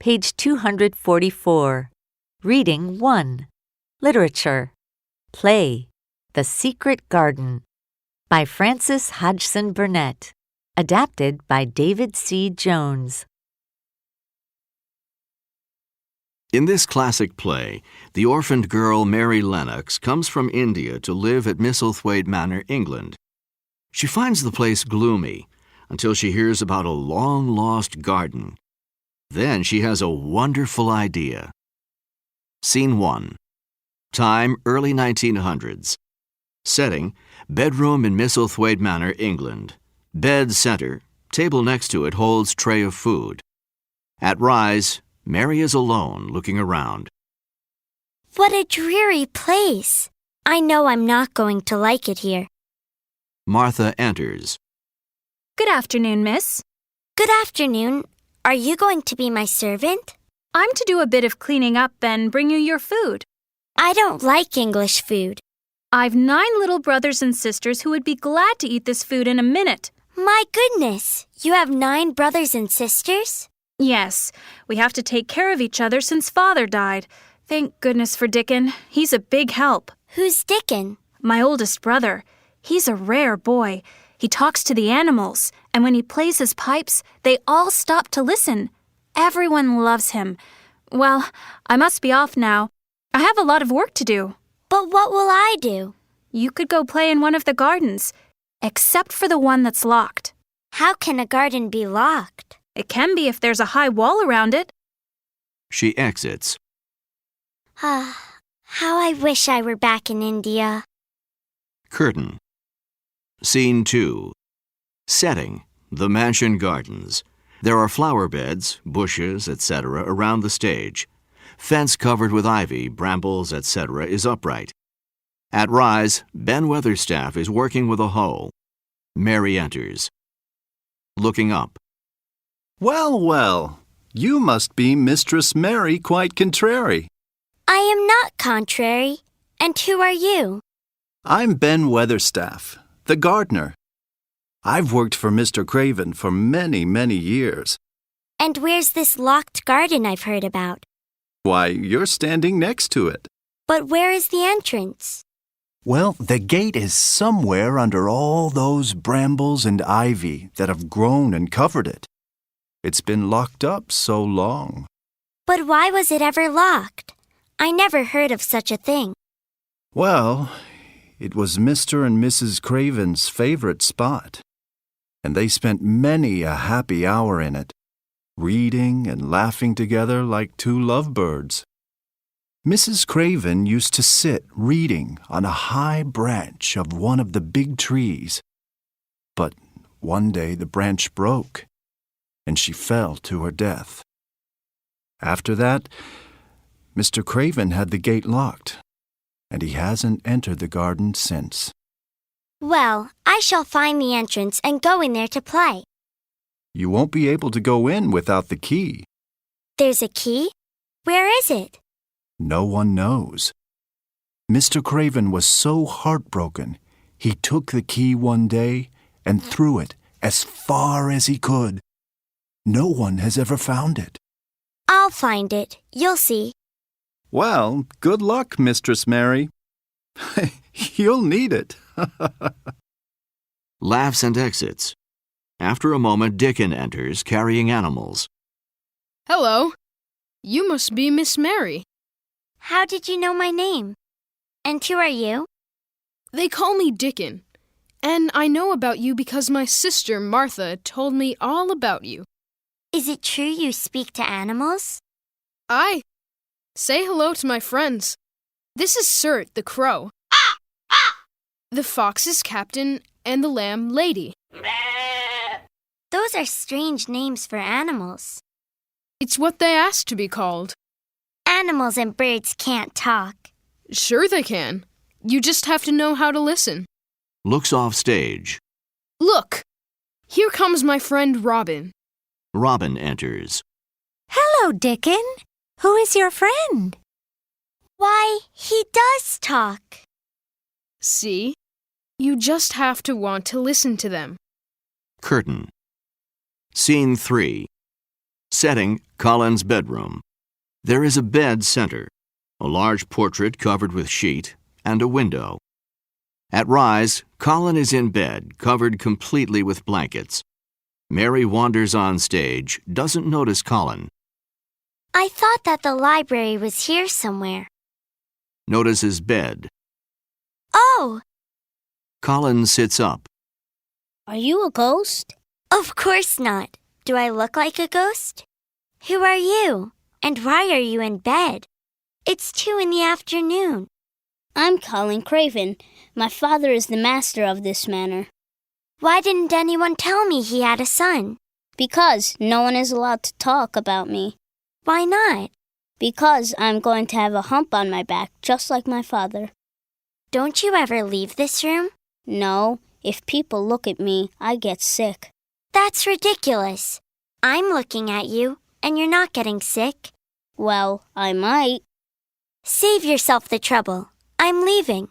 page 244. Reading 1. Literature. Play. The Secret Garden. By Frances Hodgson Burnett. Adapted by David C. Jones. In this classic play, the orphaned girl Mary Lennox comes from India to live at Misselthwaite Manor, England. She finds the place gloomy until she hears about a long-lost garden. Then she has a wonderful idea. Scene 1. Time, early 1900s. Setting, bedroom in Misselthwaite Manor, England. Bed center, table next to it holds tray of food. At rise, Mary is alone, looking around. What a dreary place. I know I'm not going to like it here. Martha enters. Good afternoon, miss. Good afternoon. Are you going to be my servant? I'm to do a bit of cleaning up and bring you your food. I don't like English food. I've 9 little brothers and sisters who would be glad to eat this food in a minute. My goodness, you have 9 brothers and sisters? Yes, we have to take care of each other since Father died. Thank goodness for Dickon. He's a big help. Who's Dickon? My oldest brother. He's a rare boy. He talks to the animals, and when he plays his pipes, they all stop to listen. Everyone loves him. Well, I must be off now. I have a lot of work to do. But what will I do? You could go play in one of the gardens, except for the one that's locked. How can a garden be locked? It can be if there's a high wall around it. She exits. How I wish I were back in India. Curtain. Scene 2. Setting, the mansion gardens. There are flower beds, bushes, etc. around the stage. Fence covered with ivy, brambles, etc. is upright. At rise, Ben Weatherstaff is working with a hoe. Mary enters. Looking up. Well, well, you must be Mistress Mary quite contrary. I am not contrary. And who are you? I'm Ben Weatherstaff, the gardener. I've worked for Mr. Craven for many, many years. And where's this locked garden I've heard about? Why, you're standing next to it. But where is the entrance? Well, the gate is somewhere under all those brambles and ivy that have grown and covered it. It's been locked up so long. But why was it ever locked? I never heard of such a thing. Well, it was Mr. and Mrs. Craven's favorite spot, and they spent many a happy hour in it, reading and laughing together like 2 lovebirds. Mrs. Craven used to sit reading on a high branch of one of the big trees. But one day the branch broke, and she fell to her death. After that, Mr. Craven had the gate locked, and he hasn't entered the garden since. Well, I shall find the entrance and go in there to play. You won't be able to go in without the key. There's a key? Where is it? No one knows. Mr. Craven was so heartbroken, he took the key one day and threw it as far as he could. No one has ever found it. I'll find it. You'll see. Well, good luck, Mistress Mary. You'll need it. Laughs and exits. After a moment, Dickon enters, carrying animals. Hello. You must be Miss Mary. How did you know my name? And who are you? They call me Dickon, and I know about you because my sister Martha told me all about you. Is it true you speak to animals? Aye. Say hello to my friends. This is Surt the crow. The fox is Captain, and the lamb Lady. Those are strange names for animals. It's what they asked to be called. Animals and birds can't talk. Sure they can. You just have to know how to listen. Looks off stage. Look! Here comes my friend Robin. Robin enters. Hello, Dickon. Who is your friend? Why, he does talk. See? You just have to want to listen to them. Curtain. Scene 3. Setting, Colin's bedroom. There is a bed center, a large portrait covered with sheet, and a window. At rise, Colin is in bed, covered completely with blankets. Mary wanders on stage, doesn't notice Colin. I thought that the library was here somewhere. Notices bed. Oh! Colin sits up. Are you a ghost? Of course not. Do I look like a ghost? Who are you? And why are you in bed? It's 2 p.m. I'm Colin Craven. My father is the master of this manor. Why didn't anyone tell me he had a son? Because no one is allowed to talk about me. Why not? Because I'm going to have a hump on my back, just like my father. Don't you ever leave this room? No, if people look at me, I get sick. That's ridiculous. I'm looking at you, and you're not getting sick. Well, I might. Save yourself the trouble. I'm leaving.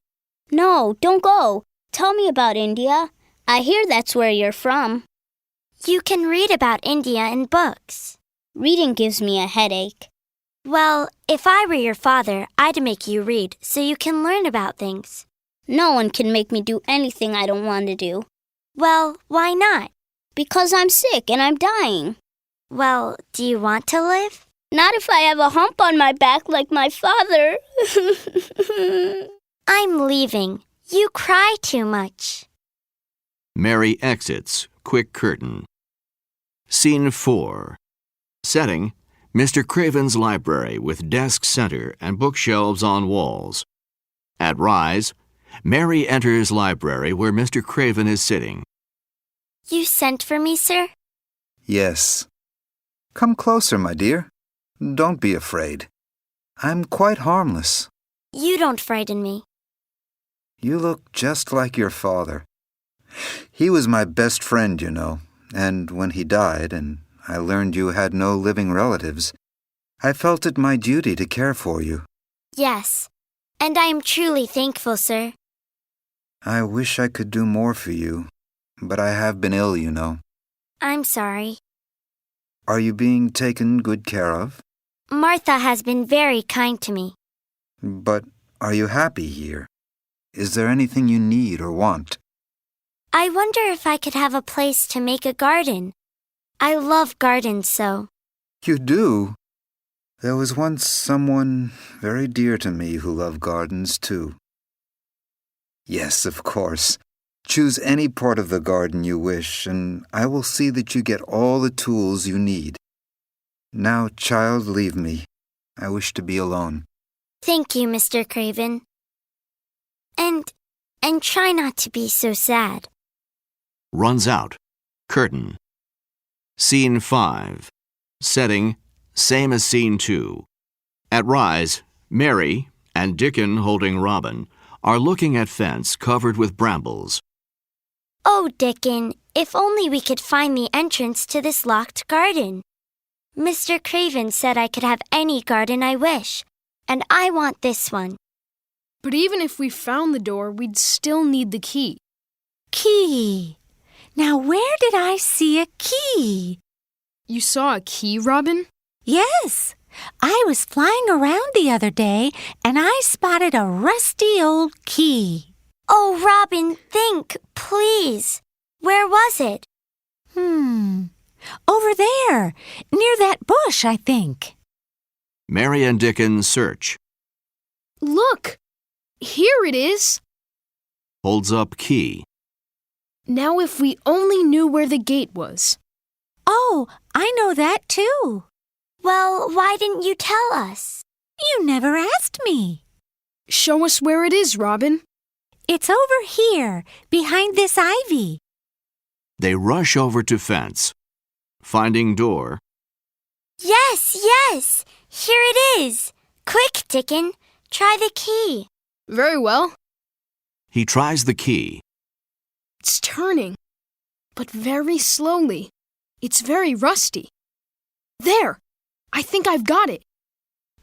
No, don't go. Tell me about India. I hear that's where you're from. You can read about India in books. Reading gives me a headache. Well, if I were your father, I'd make you read so you can learn about things. No one can make me do anything I don't want to do. Well, why not? Because I'm sick and I'm dying. Well, do you want to live? Not if I have a hump on my back like my father. I'm leaving. You cry too much. Mary exits. Quick curtain. Scene 4. Setting, Mr. Craven's library with desk center and bookshelves on walls. At rise, Mary enters library where Mr. Craven is sitting. You sent for me, sir? Yes. Come closer, my dear. Don't be afraid. I'm quite harmless. You don't frighten me. You look just like your father. He was my best friend, you know, and when he died and I learned you had no living relatives, I felt it my duty to care for you. Yes, and I am truly thankful, sir. I wish I could do more for you, but I have been ill, you know. I'm sorry. Are you being taken good care of? Martha has been very kind to me. But are you happy here? Is there anything you need or want? I wonder if I could have a place to make a garden. I love gardens so. You do? There was once someone very dear to me who loved gardens too. Yes, of course. Choose any part of the garden you wish, and I will see that you get all the tools you need. Now, child, leave me. I wish to be alone. Thank you, Mr. Craven. And try not to be so sad. Runs out. Curtain. Scene 5. Setting, same as Scene 2. At rise, Mary and Dickon holding Robin are looking at fence covered with brambles. Oh, Dickon, if only we could find the entrance to this locked garden. Mr. Craven said I could have any garden I wish, and I want this one. But even if we found the door, we'd still need the key. Key. Now where did I see a key? You saw a key, Robin? Yes. I was flying around the other day and I spotted a rusty old key. Oh, Robin, think, please. Where was it? Over there, near that bush, I think. Mary and Dickon search. Look! Here it is! Holds up key. Now if we only knew where the gate was. Oh, I know that too. Well, why didn't you tell us? You never asked me. Show us where it is, Robin. It's over here, behind this ivy. They rush over to fence. Finding door. Yes, yes! Here it is! Quick, Dickon, try the key. Very well. He tries the key. It's turning, but very slowly. It's very rusty. There! I think I've got it.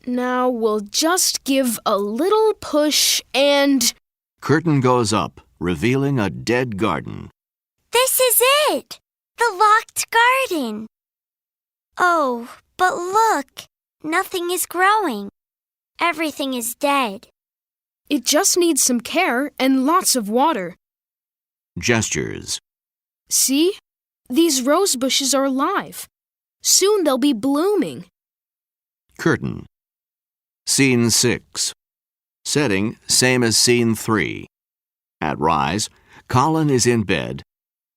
Now we'll just give a little push and... Curtain goes up, revealing a dead garden. This is it! The locked garden. Oh, But look, nothing is growing. Everything is dead. It just needs some care and lots of water. Gestures. See? These rose bushes are alive. Soon they'll be blooming. Curtain. Scene 6. Setting, same as Scene 3. At rise, Colin is in bed.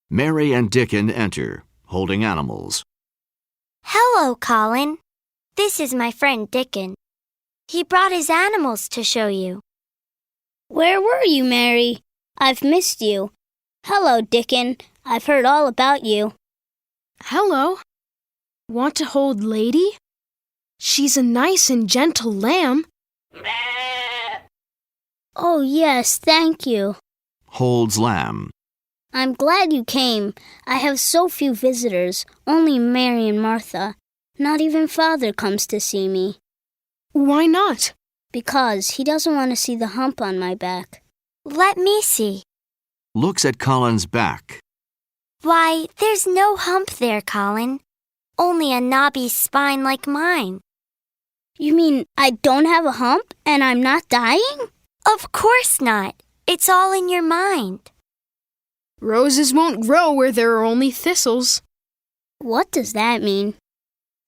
Mary and Dickon enter, holding animals. Hello, Colin. This is my friend Dickon. He brought his animals to show you. Where were you, Mary? I've missed you. Hello, Dickon. I've heard all about you. Hello. Want to hold Lady? She's a nice and gentle lamb. Oh, yes, thank you. Holds lamb. I'm glad you came. I have so few visitors, only Mary and Martha. Not even Father comes to see me. Why not? Because he doesn't want to see the hump on my back. Let me see. Looks at Colin's back. Why, there's no hump there, Colin. Only a knobby spine like mine. You mean I don't have a hump and I'm not dying? Of course not. It's all in your mind. Roses won't grow where there are only thistles. What does that mean?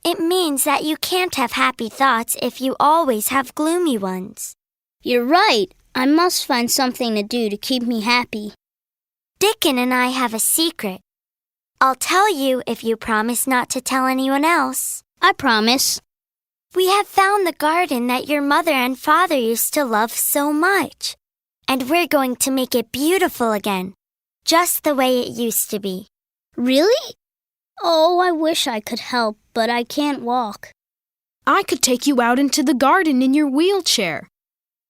It means that you can't have happy thoughts if you always have gloomy ones. You're right. I must find something to do to keep me happy. Dickon and I have a secret. I'll tell you if you promise not to tell anyone else. I promise. We have found the garden that your mother and father used to love so much. And we're going to make it beautiful again, just the way it used to be. Really? Oh, I wish I could help, but I can't walk. I could take you out into the garden in your wheelchair.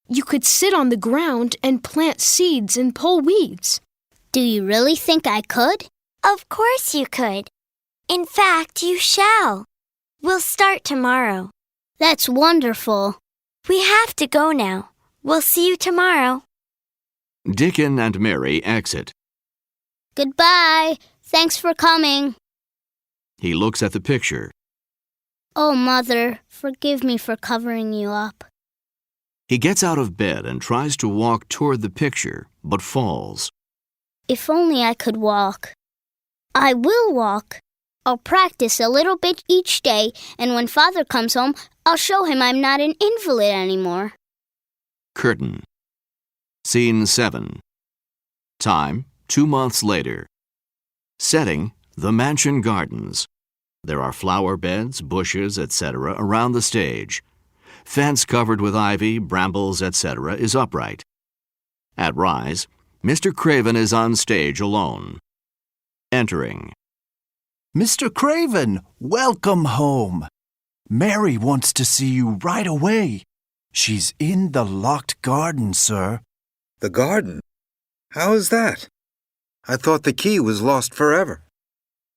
You could sit on the ground and plant seeds and pull weeds. Do you really think I could? Of course you could. In fact, you shall. We'll start tomorrow. That's wonderful. We have to go now. We'll see you tomorrow. Dickon and Mary exit. Goodbye. Thanks for coming. He looks at the picture. Oh, Mother, forgive me for covering you up. He gets out of bed and tries to walk toward the picture, but falls. If only I could walk. I will walk. I'll practice a little bit each day, and when Father comes home, I'll show him I'm not an invalid anymore. Curtain. Scene 7. Time, 2 months later. Setting, the mansion gardens. There are flower beds, bushes, etc. around the stage. Fence covered with ivy, brambles, etc. is upright. At rise, Mr. Craven is on stage alone. Entering. Mr. Craven, welcome home. Mary wants to see you right away. She's in the locked garden, sir. The garden? How is that? I thought the key was lost forever.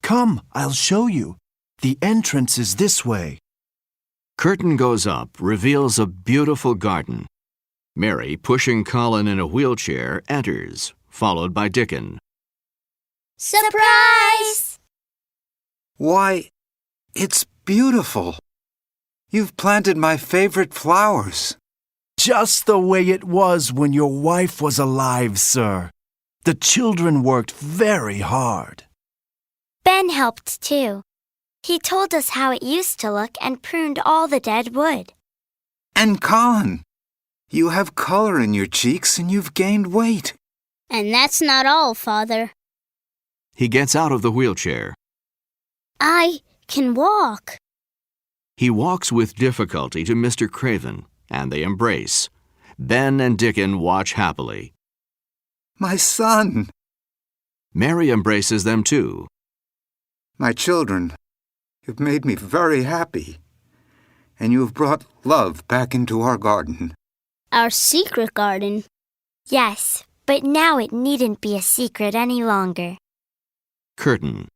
Come, I'll show you. The entrance is this way. Curtain goes up, reveals a beautiful garden. Mary, pushing Colin in a wheelchair, enters, followed by Dickon. Surprise! Why, it's beautiful. You've planted my favorite flowers. Just the way it was when your wife was alive, sir. The children worked very hard. Ben helped too. He told us how it used to look and pruned all the dead wood. And Colin, you have color in your cheeks and you've gained weight. And that's not all, Father. He gets out of the wheelchair. I can walk. He walks with difficulty to Mr. Craven, and they embrace. Ben and Dickon watch happily. My son. Mary embraces them too. My children, you've made me very happy. And you have brought love back into our garden. Our secret garden. Yes, but now it needn't be a secret any longer. Curtain.